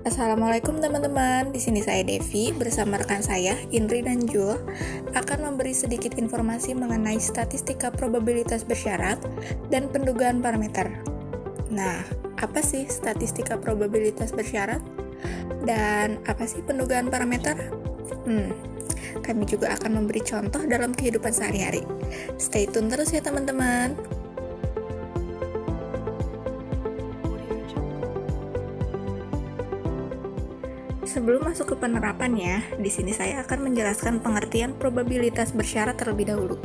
Assalamualaikum teman-teman, di sini saya Devi bersama rekan saya Indri dan Jul akan memberi sedikit informasi mengenai statistika probabilitas bersyarat dan pendugaan parameter. Nah, apa sih statistika probabilitas bersyarat? Dan apa sih pendugaan parameter? Kami juga akan memberi contoh dalam kehidupan sehari-hari. Stay tune terus ya teman-teman. Sebelum masuk ke penerapannya, di sini saya akan menjelaskan pengertian probabilitas bersyarat terlebih dahulu.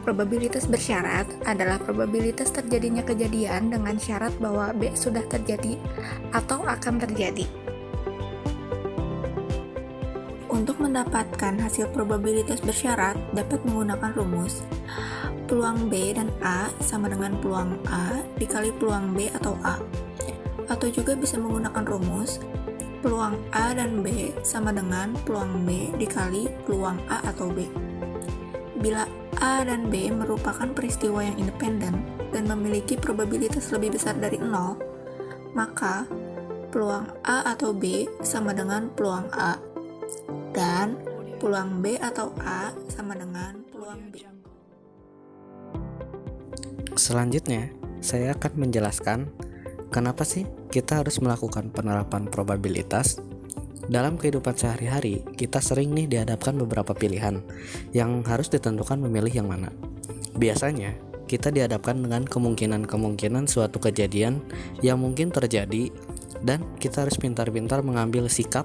Probabilitas bersyarat adalah probabilitas terjadinya kejadian dengan syarat bahwa B sudah terjadi atau akan terjadi. Untuk mendapatkan hasil probabilitas bersyarat dapat menggunakan rumus peluang B dan A sama dengan peluang A dikali peluang B atau A. Atau juga bisa menggunakan rumus peluang A dan B sama dengan peluang B dikali peluang A atau B. Bila A dan B merupakan peristiwa yang independen dan memiliki probabilitas lebih besar dari 0, maka peluang A atau B sama dengan peluang A, dan peluang B atau A sama dengan peluang B. Selanjutnya, saya akan menjelaskan kenapa sih kita harus melakukan penerapan probabilitas. Dalam kehidupan sehari-hari, kita sering dihadapkan beberapa pilihan yang harus ditentukan memilih yang mana. Biasanya, kita dihadapkan dengan kemungkinan-kemungkinan suatu kejadian yang mungkin terjadi dan kita harus pintar-pintar mengambil sikap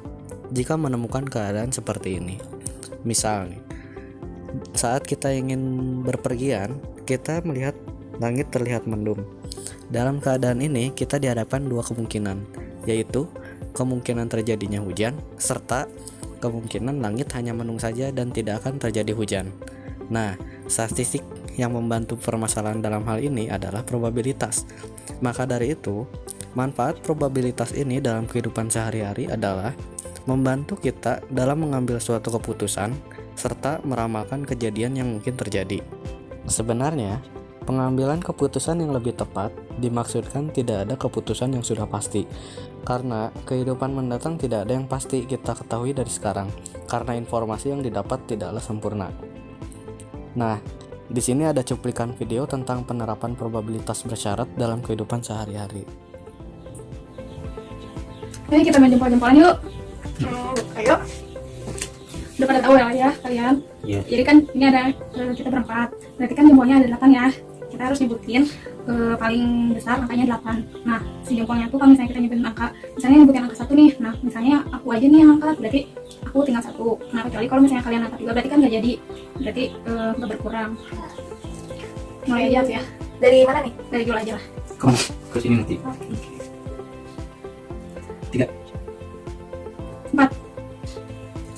jika menemukan keadaan seperti ini. Misal saat kita ingin berpergian, kita melihat langit terlihat mendung. Dalam keadaan ini, kita dihadapkan dua kemungkinan, yaitu kemungkinan terjadinya hujan, serta kemungkinan langit hanya mendung saja dan tidak akan terjadi hujan. Nah, statistik yang membantu permasalahan dalam hal ini adalah probabilitas. Maka dari itu, manfaat probabilitas ini dalam kehidupan sehari-hari adalah membantu kita dalam mengambil suatu keputusan, serta meramalkan kejadian yang mungkin terjadi. Sebenarnya, pengambilan keputusan yang lebih tepat dimaksudkan tidak ada keputusan yang sudah pasti, karena kehidupan mendatang tidak ada yang pasti kita ketahui dari sekarang, karena informasi yang didapat tidaklah sempurna. Nah, di sini ada cuplikan video tentang penerapan probabilitas bersyarat dalam kehidupan sehari-hari. Oke, kita main jempol-jempolan yuk. Ayo. Udah pada tahu ya kalian? Iya. Jadi kan ini ada kita berempat. Berarti kan jempolnya ada 8 ya. Kita harus nyebutin paling besar angkanya 8. Nah, si jempolnya tuh kalau misalnya kita nyebutin angka, misalnya nyebutin angka 1 nih. Nah, misalnya aku aja nih yang angkat, berarti aku tinggal 1. Nah, kecuali kalau misalnya kalian angkat 3, berarti kan nggak jadi. Berarti nggak berkurang. Mulai aja ya. Dari mana nih? Dari Jul aja lah. Kamu ke sini nanti. 3, 4,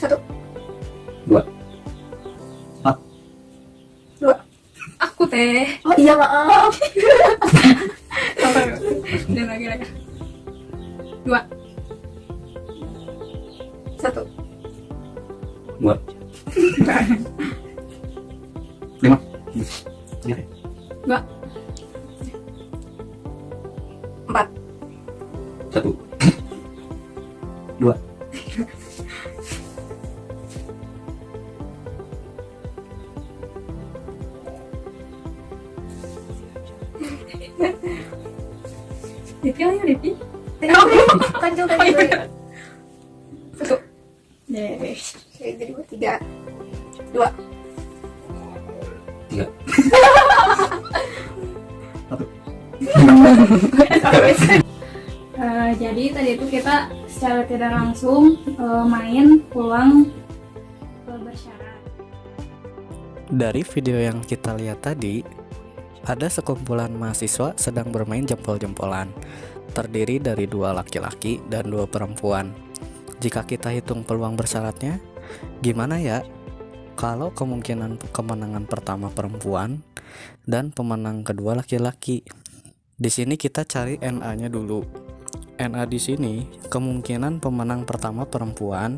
1, 2, 4. 2. aku teh. Oh iya, maaf. Dan lagi. 2, 1, 2, 5. 2, 4, 1, 2. Devi aja Devi. Kan Jul Oh, tadi iya. 1. Deh. Oke, jadi 3, 2, 3. 1. Jadi tadi itu kita secara tidak langsung main peluang bersyarat. Dari video yang kita lihat tadi, ada sekumpulan mahasiswa sedang bermain jempol-jempolan, terdiri dari 2 laki-laki dan 2 perempuan. Jika kita hitung peluang bersyaratnya, gimana ya kalau kemungkinan kemenangan pertama perempuan dan pemenang kedua laki-laki? Di sini kita cari NA-nya dulu. NA di sini kemungkinan pemenang pertama perempuan,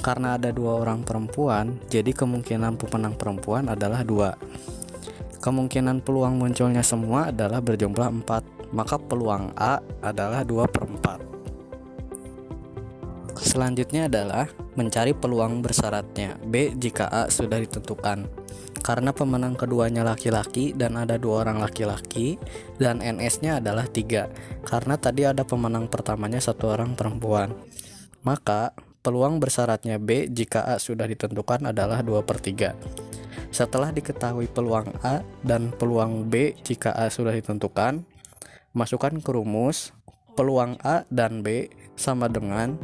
karena ada 2 orang perempuan, jadi kemungkinan pemenang perempuan adalah 2. Kemungkinan peluang munculnya semua adalah berjumlah 4, maka peluang A adalah 2/4. Selanjutnya adalah mencari peluang bersyaratnya B jika A sudah ditentukan. Karena pemenang keduanya laki-laki dan ada 2 orang laki-laki dan NS-nya adalah 3. Karena tadi ada pemenang pertamanya 1 orang perempuan. Maka peluang bersyaratnya B jika A sudah ditentukan adalah 2/3. Setelah diketahui peluang A dan peluang B jika A sudah ditentukan, masukkan ke rumus peluang A dan B sama dengan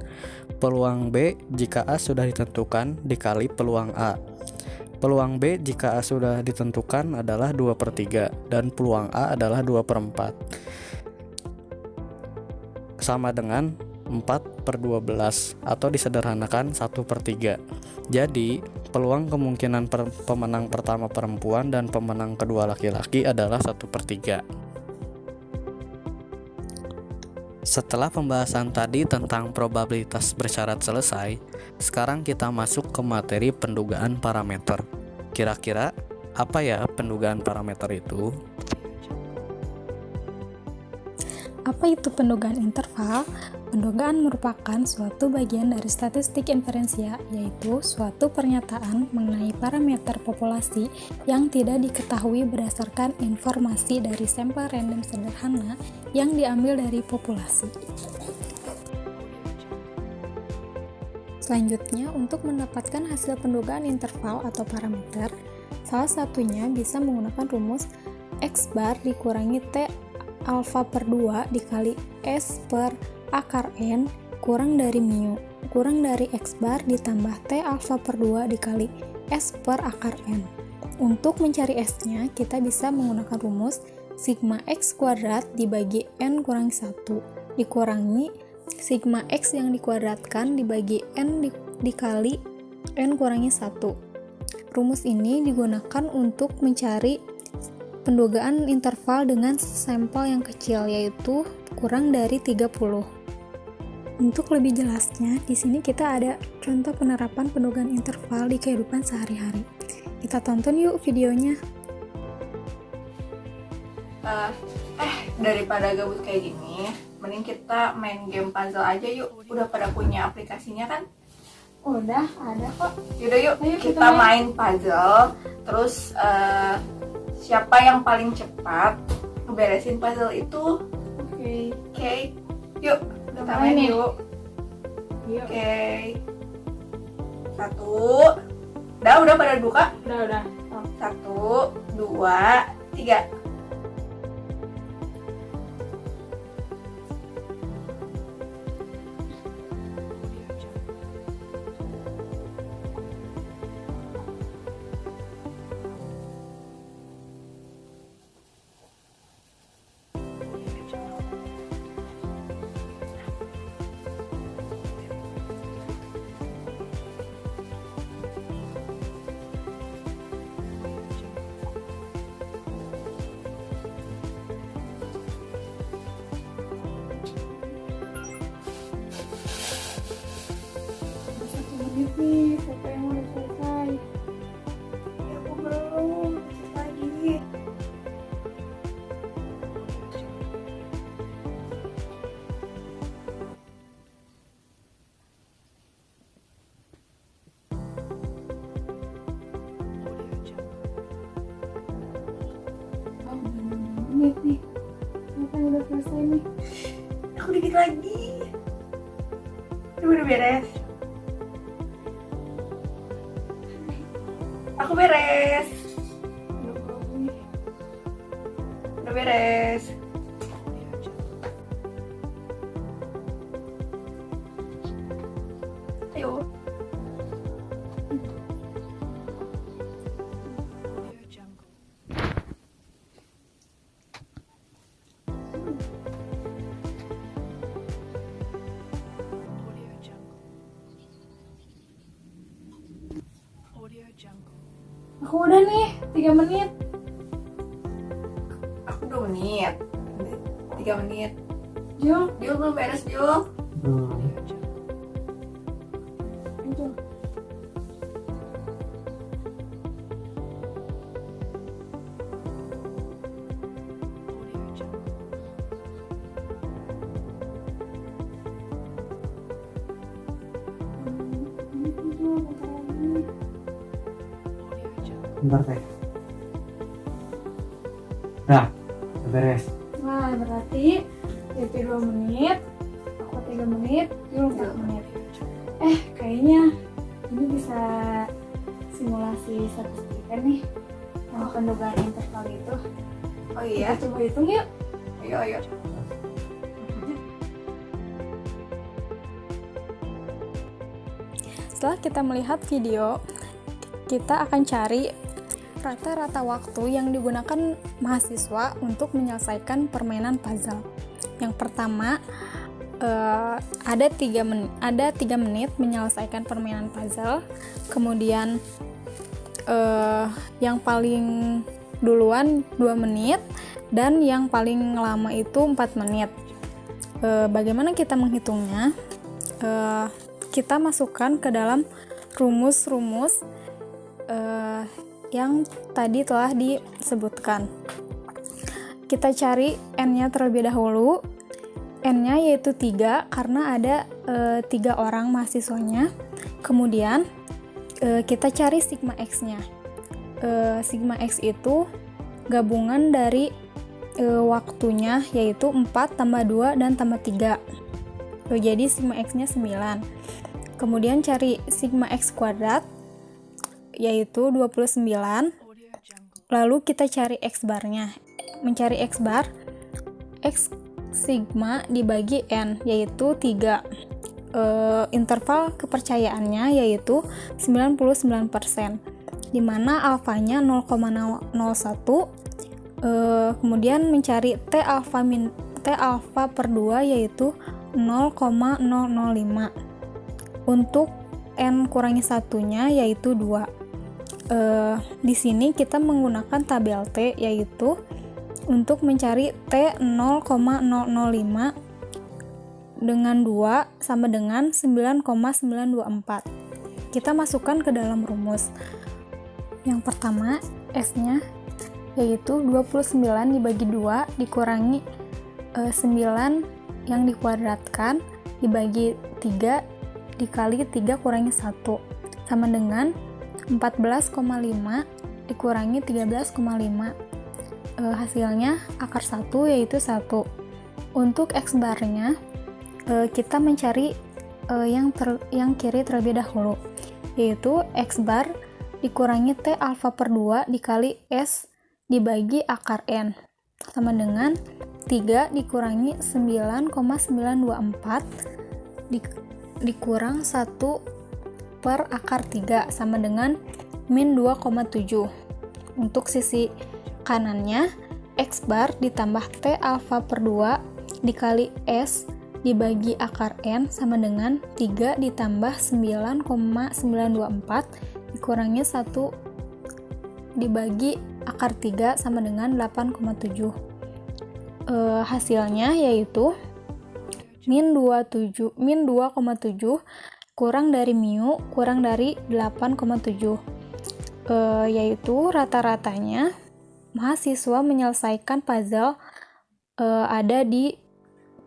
peluang B jika A sudah ditentukan dikali peluang A. Peluang B jika A sudah ditentukan adalah 2/3 dan peluang A adalah 2/4. Sama dengan 4/12 atau disederhanakan 1/3. Jadi, peluang kemungkinan pemenang pertama perempuan dan pemenang kedua laki-laki adalah 1/3. Setelah pembahasan tadi tentang probabilitas bersyarat selesai, sekarang kita masuk ke materi pendugaan parameter. Kira-kira apa ya pendugaan parameter itu? Apa itu pendugaan interval? Pendugaan merupakan suatu bagian dari statistik inferensia, yaitu suatu pernyataan mengenai parameter populasi yang tidak diketahui berdasarkan informasi dari sampel random sederhana yang diambil dari populasi. Selanjutnya, untuk mendapatkan hasil pendugaan interval atau parameter, salah satunya bisa menggunakan rumus X bar dikurangi T alfa per 2 dikali S per akar N kurang dari mu, kurang dari X bar ditambah T alfa per 2 dikali S per akar N. Untuk mencari S-nya, kita bisa menggunakan rumus sigma X kuadrat dibagi N kurangi 1 dikurangi sigma X yang dikuadratkan dibagi N dikali N kurangi 1. Rumus ini digunakan untuk mencari pendugaan interval dengan sampel yang kecil, yaitu kurang dari 30. Untuk lebih jelasnya, di sini kita ada contoh penerapan pendugaan interval di kehidupan sehari-hari. Kita tonton yuk videonya. Daripada gabut kayak gini, mending kita main game puzzle aja yuk. Udah pada punya aplikasinya kan? Udah ada kok. Yaudah yuk, Ayo kita main puzzle. Terus siapa yang paling cepat ngeberesin puzzle itu? Oke. Yuk, kita main yuk. Yuk. Oke. 1. Udah pada buka? Udah. 1, 2, 3. Nih, siapa yang udah selesai? Ya, aku belum. Lagi. Menit nih. Siapa yang udah selesai nih? Aku dikit lagi. Udah beres. Aku beres. Udah beres. Ayo. Aku udah nih, 3 menit. Aku 2 menit. 3 menit. Jul. Jul belum beres, Jul. Jul. Bentar teh. Nah, beres. Nah, berarti DP 2 menit, aku 3 menit, Yul 4 menit. Kayaknya ini bisa simulasi statistika nih, yang pendugaan interval itu. Oh iya, Kita coba hitung yuk. ayo. Setelah kita melihat video, kita akan cari rata-rata waktu yang digunakan mahasiswa untuk menyelesaikan permainan puzzle. Yang pertama, ada 3 menit menyelesaikan permainan puzzle. Kemudian yang paling duluan 2 menit, dan yang paling lama itu 4 menit. Bagaimana kita menghitungnya? Kita masukkan ke dalam rumus-rumus yang tadi telah disebutkan. Kita cari n-nya terlebih dahulu. N-nya yaitu 3 karena ada 3 orang mahasiswanya. Kemudian kita cari sigma x-nya. Sigma x itu gabungan dari waktunya, yaitu 4 tambah 2 dan tambah 3. Jadi sigma x-nya 9. Kemudian cari sigma x kuadrat, yaitu 29. Lalu kita cari x barnya. Mencari x bar, x sigma dibagi n, yaitu 3. Interval kepercayaannya yaitu 99%, dimana alfanya 0,01. Kemudian mencari T alfa per 2 yaitu 0,005. Untuk n kurangi 1-nya yaitu 2. Di sini kita menggunakan tabel T, yaitu untuk mencari T 0,005 dengan 2 sama dengan 9,924. Kita masukkan ke dalam rumus. Yang pertama, S-nya yaitu 29 dibagi 2 dikurangi 9 yang dikuadratkan dibagi 3 dikali 3 kurangi 1 sama dengan 14,5 dikurangi 13,5. Hasilnya akar 1 yaitu 1. Untuk X barnya kita mencari yang kiri terlebih dahulu, yaitu X bar dikurangi T alfa per 2 dikali S dibagi akar N sama dengan 3 dikurangi 9,924 dikurang 1 per akar 3 sama dengan min 2,7. Untuk sisi kanannya, X bar ditambah T alfa per 2 dikali S dibagi akar N sama dengan 3 ditambah 9,924 dikurangi 1 dibagi akar 3 sama dengan 8,7. Hasilnya yaitu min 2,7 kurang dari mu kurang dari 8,7. Yaitu rata-ratanya mahasiswa menyelesaikan puzzle ada di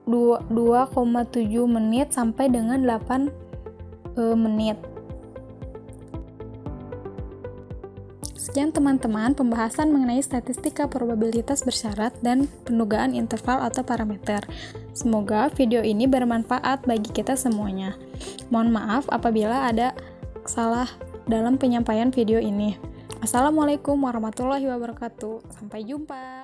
2,7 menit sampai dengan 8 menit. Sekian teman-teman pembahasan mengenai statistika probabilitas bersyarat dan pendugaan interval atau parameter. Semoga video ini bermanfaat bagi kita semuanya. Mohon maaf apabila ada salah dalam penyampaian video ini. Assalamualaikum warahmatullahi wabarakatuh. Sampai jumpa.